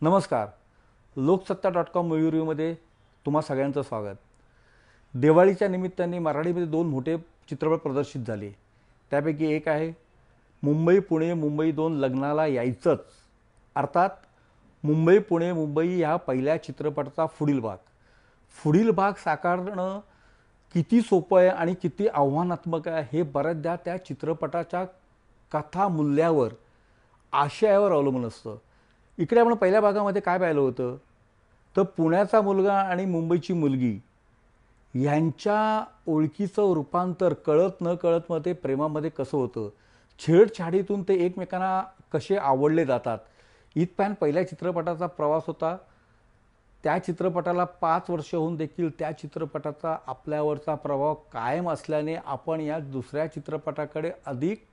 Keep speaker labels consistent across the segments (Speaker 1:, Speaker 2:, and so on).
Speaker 1: नमस्कार. लोकसत्ता.com मूव्ही रिव्ह्यूमध्ये तुम्हा सगळ्यांचं स्वागत. दिवाळीच्या निमित्ताने मराठीमध्ये दोन मोठे चित्रपट प्रदर्शित झाले. त्यापैकी एक आहे मुंबई पुणे मुंबई 2 लग्नाला यायचंच, अर्थात मुंबई पुणे मुंबई ह्या पहिल्या चित्रपटाचा पुढील भाग साकारणं किती सोपं आहे आणि किती आव्हानात्मक आहे हे बऱ्याचदा त्या चित्रपटाच्या कथा मूल्यावर, आशयावर अवलंबून असतं. इकडे आपण पहिल्या भागामध्ये काय पाहिलं होतं, तर पुण्याचा मुलगा आणि मुंबईची मुलगी यांच्या ओळखीचं रूपांतर कळत न कळत मध्ये प्रेमामध्ये कसं होतं, छेडछाडीतून ते एकमेकांना कसे आवडले जातात, इथपर्यंत पहिल्या चित्रपटाचा प्रवास होता. त्या चित्रपटाला 5 वर्ष होऊन देखील त्या चित्रपटाचा आपल्यावरचा प्रभाव कायम असल्याने आपण या दुसऱ्या चित्रपटाकडे अधिक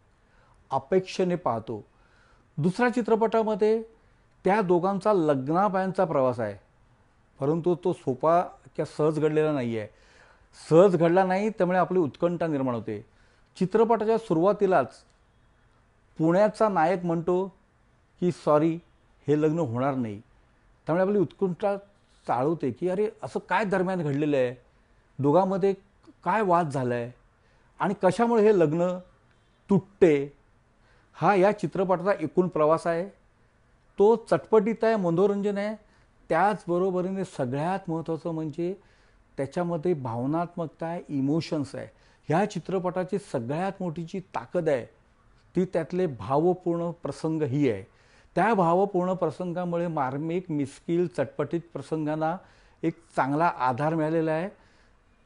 Speaker 1: अपेक्षेने पाहतो. दुसऱ्या चित्रपटामध्ये त्या दोघांचा लग्नापर्यंतचा प्रवास आहे, परंतु तो सोपा किंवा सहज घडलेला नाही आहे. सहज घडला नाही, त्यामुळे आपली उत्कंठा निर्माण होते. चित्रपटाच्या सुरुवातीलाच पुण्याचा नायक म्हणतो की सॉरी, हे लग्न होणार नाही. त्यामुळे आपली उत्कंठा चाळवते की अरे असं काय दरम्यान घडलेलं आहे, दोघांमध्ये काय वाद झाला आहे आणि कशामुळे हे लग्न तुटते. हा या चित्रपटाचा एकूण प्रवास आहे. तो चटपटीत आहे, मनोरंजन आहे. त्याचबरोबरीने सगळ्यात महत्त्वाचं म्हणजे त्याच्यामध्ये भावनात्मकता आहे, इमोशन्स आहे. ह्या चित्रपटाची सगळ्यात मोठी जी ताकद आहे ती त्यातले भावपूर्ण प्रसंग ही आहे. त्या भावपूर्ण प्रसंगामुळे मार्मिक, मिश्कील, चटपटीत प्रसंगांना एक चांगला आधार मिळालेला आहे.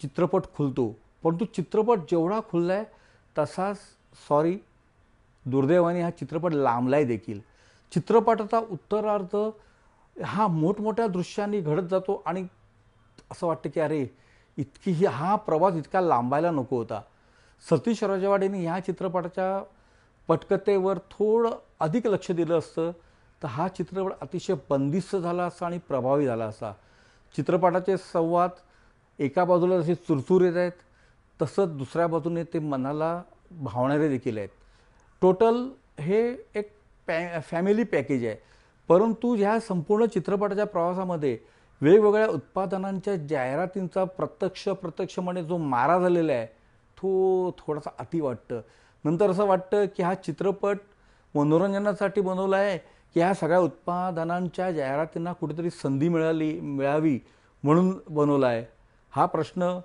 Speaker 1: चित्रपट खुलतो, परंतु चित्रपट जेवढा खुलला आहे तसाच सॉरी दुर्दैवाने हा चित्रपट लांबलाय देखील. चित्रपटाचा उत्तरार्ध हा मोठमोठ्या दृश्यांनी घडत जातो आणि असं वाटतं की अरे हा प्रवास इतका लांबायला नको होता. सतीश राजवाडेंनी ह्या चित्रपटाच्या पटकथेवर थोडं अधिक लक्ष दिलं असतं तर हा चित्रपट अतिशय बंदिस्त झाला असता आणि प्रभावी झाला असता. चित्रपटाचे संवाद एका बाजूला जसे चुरचुरीत आहेत, तसंच दुसऱ्या बाजूने ते मनाला भावणारे देखील आहेत. टोटल हे एक फॅमिली पॅकेज आहे. परंतु ह्या संपूर्ण चित्रपटाच्या प्रवासामध्ये वेगवेगळ्या उत्पादनांच्या जाहिरातींचा प्रत्यक्षपणे जो मारा झालेला आहे तो थोडासा अति वाटतं. नंतर असं वाटतं की हा चित्रपट मनोरंजनासाठी बनवला आहे की ह्या सगळ्या उत्पादनांच्या जाहिरातींना कुठेतरी संधी मिळावी म्हणून बनवला आहे. हा प्रश्न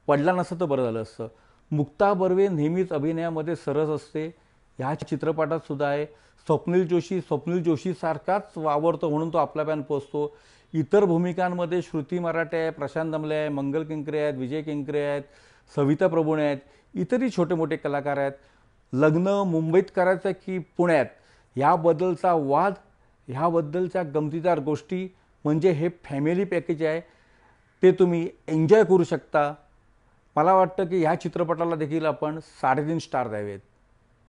Speaker 1: पडला नसता तर बरं झालं असतं. मुक्ता बर्वे नेहमीच अभिनयामध्ये सरस असते. ह्या चित्रपटात सुद्धा आहे. स्वप्नील जोशी सारखाच वावरतो म्हणून तो आपल्यापर्यंत पोचतो. इतर भूमिकांमध्ये श्रुती मराठे आहे, प्रशांत दमले आहे, मंगल केंकरे आहेत, विजय केंकरे आहेत, सविता प्रभुणे आहेत, इतरही छोटे मोठे कलाकार आहेत. लग्न मुंबईत करायचं की पुण्यात ह्याबद्दलचा वाद, ह्याबद्दलच्या गमतीदार गोष्टी म्हणजे हे फॅमिली पॅकेज आहे. ते तुम्ही एन्जॉय करू शकता. मला वाटतं की ह्या चित्रपटाला देखील आपण 3.5 स्टार द्यावेत.